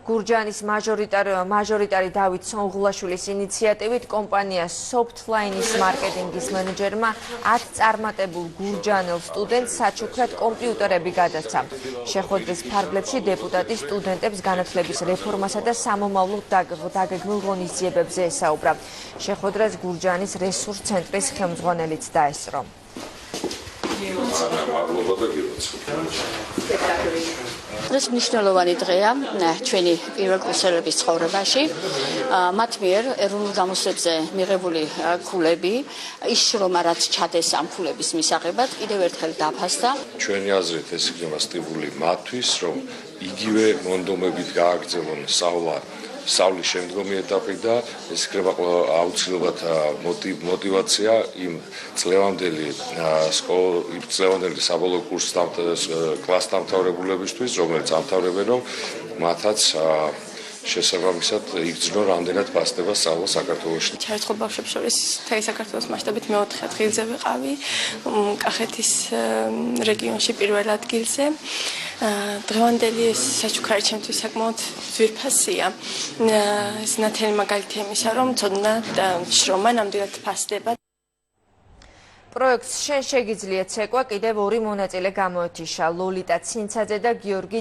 გურჯაანის მაჟორიტარი დავით სონღულაშვილის ინიციატივით კომპანია Softline-ის მარკეტინგის მენეჯერმა 10 წარმატებულ გურჯაანელ სტუდენტს საჩუქრად კომპიუტერები გადასცა. შეხვედრის ფარგლებში დეპუტატი სტუდენტებს განათლების რეფორმასა და სამომავლო დაგეგმილ ღონისძიებებზე ესაუბრა. შეხვედრას გურჯაანის რესურს ცენტრის ხელმძღვანელიც დაესწრო. ეს მნიშვნელოვანი დღეა ჩვენი პირველკურსელების ცხოვრებაში. მათ მიერ ეროვნულ გამოსვლებზე მიღებული ქულები, ის შრომა რაც ჩადეს ამ ქულების მისაღებად, კიდევ ერთხელ დაფასდა. ჩვენი აზრით ეს იქნება სტიმული მათთვის, რომ იგივე მონდომებით გააგრძელონ სწავლის შემდგომი ეტაპი და ეს იქნება აუცილებლად мотивация იმ წლევანდელი საბოლოო კურსის კლას დამთავრებულებისთვის, რომელიც ამთავრებენ, რომ მათაც შესაბამისად იგრძნო რამდენად ფასდება სწავლა საქართველოში. ჩარიცხულ ბავშვებს შორის მთელი საქართველოს მასშტაბით მეოთხე ადგილზე ვიყავი, კახეთის რეგიონში პირველ ადგილზე. დღევანდელი ეს საჩუქარი ჩემთვის საკმაოდ ძვირფასია. ეს ნათელი მაგალითი იმისა, რომ ცოდნა და შრომა ნამდვილად ფასდება. პროექტს შენ შეგიძლია ცეკვა კიდევ 2 მონაწილე გამოეთიშა, ლოლიტა ცინცაძე და გიორგი